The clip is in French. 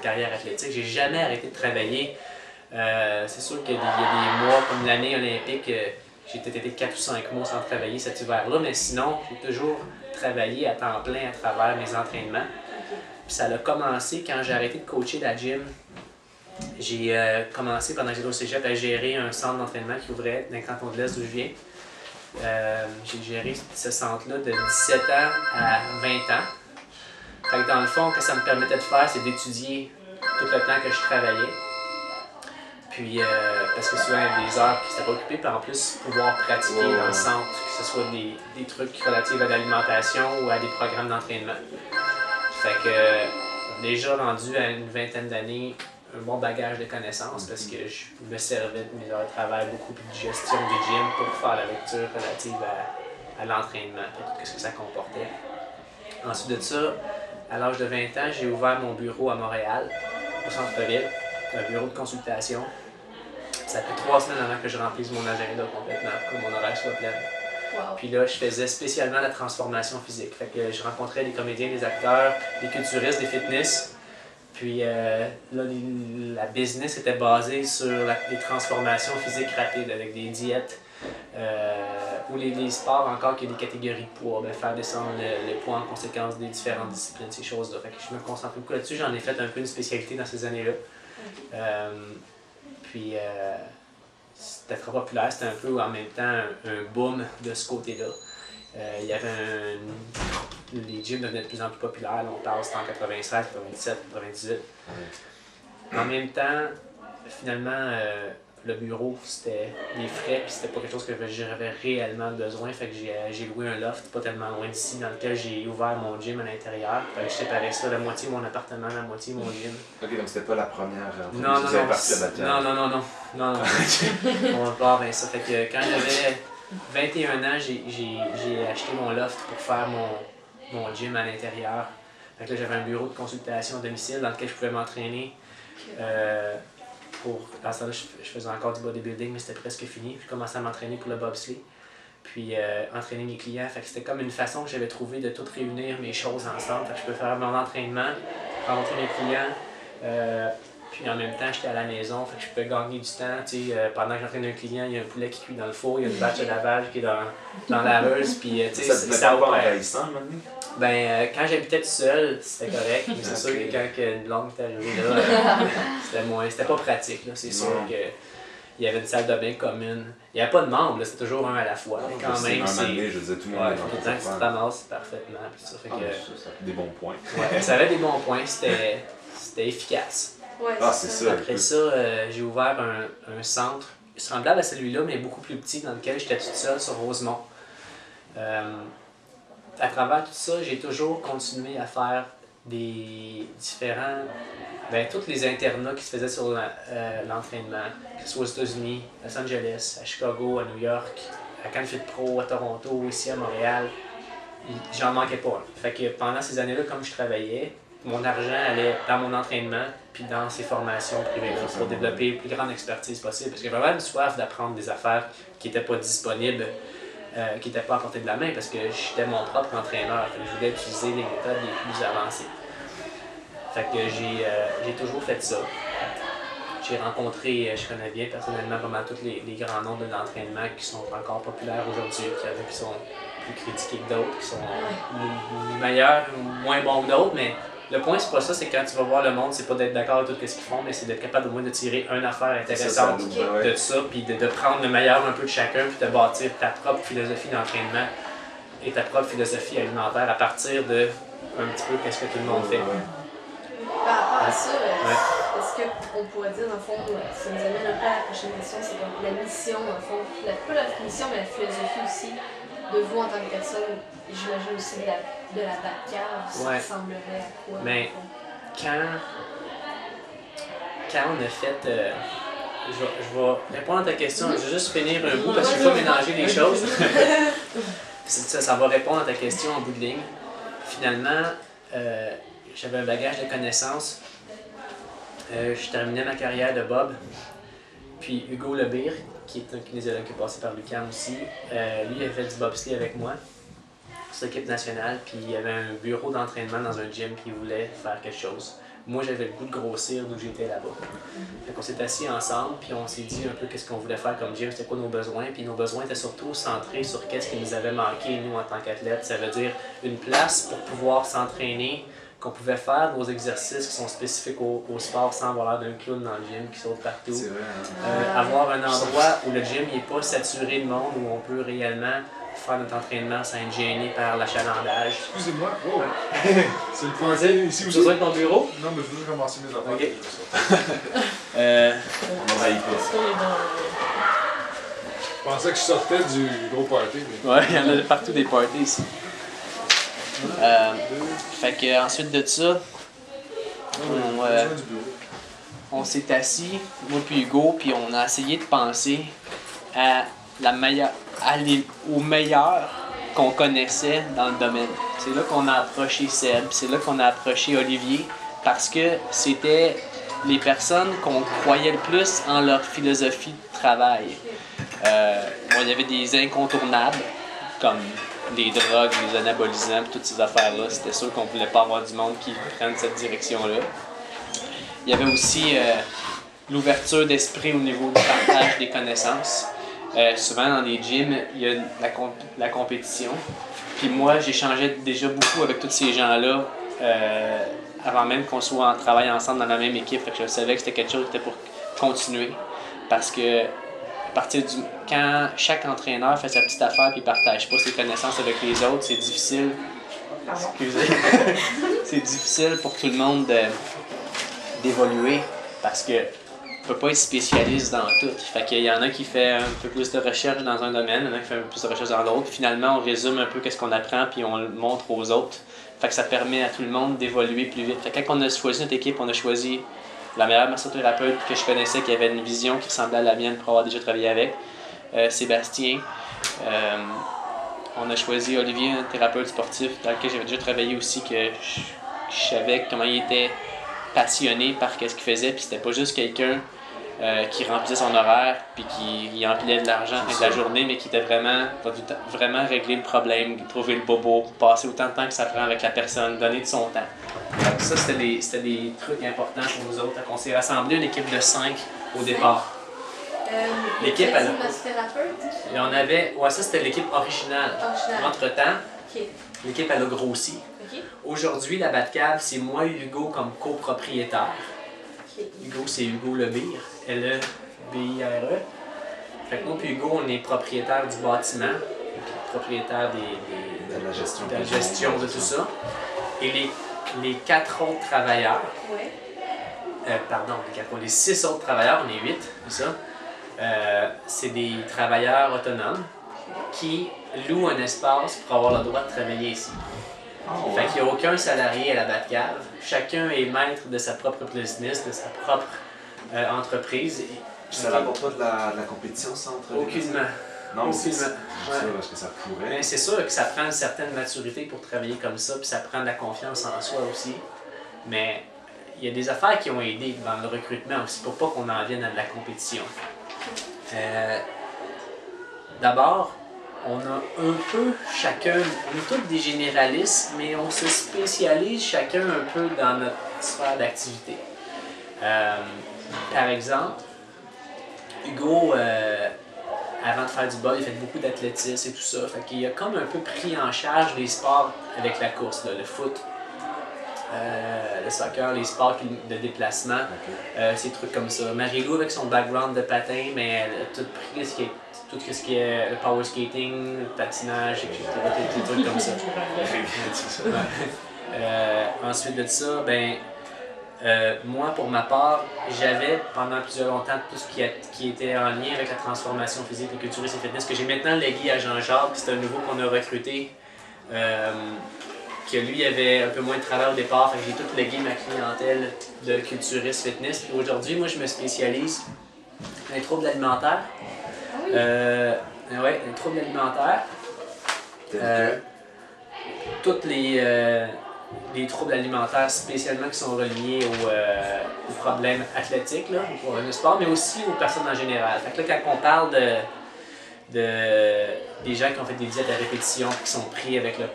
carrière athlétique. J'ai jamais arrêté de travailler. C'est sûr qu'il y a des mois comme l'année olympique, j'ai peut-être été 4 ou 5 mois sans travailler cet hiver-là, mais sinon, j'ai toujours travaillé à temps plein à travers mes entraînements. Puis ça a commencé quand j'ai arrêté de coacher la gym. J'ai commencé pendant que j'étais au cégep à gérer un centre d'entraînement qui ouvrait dans le canton de l'Est d'où je viens. J'ai géré ce centre-là de 17 ans à 20 ans. Fait que dans le fond, ce que ça me permettait de faire, c'est d'étudier tout le temps que je travaillais. Puis, parce que souvent, il y avait des heures qui n'étaient pas occupées, puis en plus, pouvoir pratiquer dans le centre, que ce soit des trucs relatifs à l'alimentation ou à des programmes d'entraînement. Fait que, déjà rendu à une vingtaine d'années, un bon bagage de connaissances parce que je me servais de mes heures de travail, beaucoup de gestion du gym pour faire la lecture relative à l'entraînement et tout ce que ça comportait. Ensuite de ça, à l'âge de 20 ans, j'ai ouvert mon bureau à Montréal, au centre-ville, un bureau de consultation. Ça fait 3 semaines avant que je remplisse mon agenda complètement pour que mon horaire soit plein. Wow. Puis là, je faisais spécialement la transformation physique. Fait que je rencontrais des comédiens, des acteurs, des culturistes, des fitness. Puis là, la business était basée sur les transformations physiques rapides avec des diètes ou les sports encore qui ont des catégories de poids, faire descendre le poids en conséquence des différentes disciplines, ces choses-là. Fait que je me concentre beaucoup là-dessus. J'en ai fait un peu une spécialité dans ces années-là. Puis c'était très populaire, c'était un peu en même temps un boom de ce côté-là. Il y avait les gyms devenaient de plus en plus populaires, on parle c'était en 96, 97, 98. En même temps, finalement, le bureau, c'était des frais, puis c'était pas quelque chose que j'avais réellement besoin. Fait que j'ai loué un loft pas tellement loin d'ici, dans lequel j'ai ouvert mon gym à l'intérieur. Fait que je séparais ça, la moitié mon appartement, la moitié mon gym. Ok, donc c'était pas la première. Non. Non. On va voir bien ça. Fait que quand j'avais 21 ans, j'ai acheté mon loft pour faire mon gym à l'intérieur. Fait que là, j'avais un bureau de consultation à domicile dans lequel je pouvais m'entraîner. À ce temps-là, je faisais encore du bodybuilding, mais c'était presque fini. Je commençais à m'entraîner pour le bobsleigh, puis entraîner mes clients. Fait que c'était comme une façon que j'avais trouvé de tout réunir mes choses ensemble. Fait que je peux faire mon entraînement, rencontrer mes clients, puis en même temps, j'étais à la maison, fait que je pouvais gagner du temps. Pendant que j'entraîne un client, il y a un poulet qui cuit dans le four, il y a une bâche de lavage qui est dans la laveuse, puis ça pas envahissant maintenant? Quand j'habitais tout seul, c'était correct, mais c'est sûr que quand une blonde est arrivée là, c'était pas pratique. C'est sûr qu'il y avait une salle de bain commune. Il n'y avait pas de membres, c'était toujours un à la fois. Mais quand même, je disais tout le monde. Tout le temps que tu te ramasses parfaitement. Ça fait que, ça fait des bons points. Ça avait des bons points, c'était efficace. Ouais, c'est ça. Après ça, j'ai ouvert un centre semblable à celui-là, mais beaucoup plus petit, dans lequel j'étais toute seule sur Rosemont. À travers tout ça, j'ai toujours continué à faire des différents... tous les internats qui se faisaient sur l'entraînement, que ce soit aux États-Unis, à Los Angeles, à Chicago, à New York, à Canfit Pro, à Toronto, ici à Montréal, j'en manquais pas. Fait que pendant ces années-là, comme je travaillais, mon argent allait dans mon entraînement puis dans ces formations privées pour développer la plus grande expertise possible. Parce que j'avais vraiment une soif d'apprendre des affaires qui n'étaient pas disponibles, qui n'étaient pas à portée de la main parce que j'étais mon propre entraîneur. Fait que je voulais utiliser les méthodes les plus avancées. Fait que j'ai toujours fait ça. J'ai rencontré, je connais bien personnellement pas mal tous les grands noms de l'entraînement qui sont encore populaires aujourd'hui, qui sont plus critiqués que d'autres, qui sont meilleurs ou moins bons que d'autres, mais le point c'est pas ça, c'est quand tu vas voir le monde, c'est pas d'être d'accord avec tout ce qu'ils font, mais c'est d'être capable au moins de tirer une affaire intéressante de ça, puis de prendre le meilleur un peu de chacun, puis de bâtir ta propre philosophie d'entraînement et ta propre philosophie alimentaire à partir de un petit peu qu'est-ce que tout le monde fait. Par rapport à ça, est-ce qu'on pourrait dire, dans le fond, ça nous amène un peu à la prochaine question, c'est comme la mission, dans le fond, pas la mission, mais la philosophie aussi, de vous en tant que personne, j'imagine aussi de la Batcave, ça ressemblerait à quoi? Mais quand on a fait... je vais répondre à ta question, je vais juste finir un bout parce qu'il faut mélanger les choses. ça va répondre à ta question en bout de ligne. Finalement, j'avais un bagage de connaissances. Je terminais ma carrière de Bob. Puis Hugo Lebire, qui est un kinésiologue qui est passé par l'UQAM aussi, lui il avait fait du bobsleigh avec moi sur l'équipe nationale. Puis il y avait un bureau d'entraînement dans un gym puis il voulait faire quelque chose. moi j'avais le goût de grossir d'où j'étais là-bas. Fait qu'on s'est assis ensemble, puis on s'est dit un peu qu'est-ce qu'on voulait faire comme gym, c'était quoi nos besoins, puis nos besoins étaient surtout centrés sur qu'est-ce qui nous avait manqué, nous, en tant qu'athlètes. Ça veut dire une place pour pouvoir s'entraîner, qu'on pouvait faire nos exercices qui sont spécifiques au sport sans avoir l'air d'un clown dans le gym qui saute partout. C'est vrai, hein? Avoir un endroit où le gym n'est pas saturé de monde, où on peut réellement faire notre entraînement sans être gêné par l'achalandage. Excusez-moi, wow. C'est le point. Ici, vous avez ton bureau? Non, mais je veux commencer mes affaires. Ok. On n'envahit pas. Je pensais que je sortais du gros party. Mais... Ouais, il y en a partout des parties ici. Fait que ensuite de ça, on s'est assis, moi puis Hugo, puis on a essayé de penser à aux meilleurs qu'on connaissait dans le domaine. C'est là qu'on a approché Seb, c'est là qu'on a approché Olivier, parce que c'était les personnes qu'on croyait le plus en leur philosophie de travail. Il y avait des incontournables, comme les drogues, les anabolisants, toutes ces affaires-là. C'était sûr qu'on ne voulait pas avoir du monde qui prenne cette direction-là. Il y avait aussi l'ouverture d'esprit au niveau du partage des connaissances. Souvent dans les gyms, il y a la compétition. Puis moi, j'échangeais déjà beaucoup avec tous ces gens-là avant même qu'on soit en travail ensemble dans la même équipe. Fait que je savais que c'était quelque chose qui était pour continuer. Parce que quand chaque entraîneur fait sa petite affaire et ne partage pas ses connaissances avec les autres, c'est difficile. Excusez. C'est difficile pour tout le monde d'évoluer parce que on peut pas être spécialiste dans tout. Fait qu'il y en a qui fait un peu plus de recherche dans un domaine, il y en a qui fait un peu plus de recherche dans l'autre. Finalement, on résume un peu qu'est-ce qu'on apprend puis on le montre aux autres. Fait que ça permet à tout le monde d'évoluer plus vite. Fait que quand on a choisi notre équipe, on a choisi la meilleure massothérapeute que je connaissais, qui avait une vision qui ressemblait à la mienne pour avoir déjà travaillé avec, Sébastien. On a choisi Olivier, un thérapeute sportif dans lequel j'avais déjà travaillé aussi, que je savais comment il était passionné par ce qu'il faisait, puis c'était pas juste quelqu'un qui remplissait son horaire puis qui empilait de l'argent avec la journée, mais qui était vraiment régler le problème, trouver le bobo, passer autant de temps que ça prend avec la personne, donner de son temps. Donc ça, c'était des trucs importants pour nous autres. On s'est rassemblé une équipe de 5 au départ. L'équipe, elle et on avait, ouais, ça c'était l'équipe originale. Entre-temps, l'équipe elle a grossi. Aujourd'hui, la Batcave, c'est moi et Hugo comme copropriétaires. Hugo, c'est Hugo Lebire, L-E-B-I-R-E. Fait que moi et Hugo, on est propriétaire du bâtiment, propriétaire de la gestion de tout ça. Et les 4 autres travailleurs, les 6 autres travailleurs, on est 8, c'est ça. C'est des travailleurs autonomes qui louent un espace pour avoir le droit de travailler ici. Oh, fait qu'il n'y a aucun salarié à la Batcave. Chacun est maître de sa propre business, de sa propre entreprise. Ça ne rapporte pas de la compétition, ça, entre aucunement. Non, mais c'est ça, parce que ça pourrait. Mais c'est sûr que ça prend une certaine maturité pour travailler comme ça, puis ça prend de la confiance en soi aussi. Mais il y a des affaires qui ont aidé dans le recrutement aussi, pour pas qu'on en vienne à de la compétition. D'abord, on a un peu chacun, on est tous des généralistes, mais on se spécialise chacun un peu dans notre sphère d'activité. Par exemple, Hugo, avant de faire du bol, il a fait beaucoup d'athlétisme et tout ça. Fait qu'il a comme un peu pris en charge les sports avec la course, là, le foot, le soccer, les sports de déplacement, ces trucs comme ça. Marie-Lou, avec son background de patin, mais elle a tout pris tout ce qui est le power skating, le patinage, etc. Des trucs comme ça. Ensuite de ça, moi, pour ma part, j'avais pendant plusieurs longtemps tout ce qui était en lien avec la transformation physique, le culturisme et fitness, que j'ai maintenant légué à Jean-Jacques, c'est un nouveau qu'on a recruté, que lui avait un peu moins de travail au départ, fait que j'ai tout légué ma clientèle de culturisme fitness. Puis aujourd'hui, moi, je me spécialise dans les troubles alimentaires. Les troubles alimentaires. Toutes les troubles alimentaires spécialement qui sont reliés aux problèmes athlétiques, là, aux problèmes de sport, mais aussi aux personnes en général. Fait que là, quand on parle des gens qui ont fait des diètes à répétition, qui sont pris avec le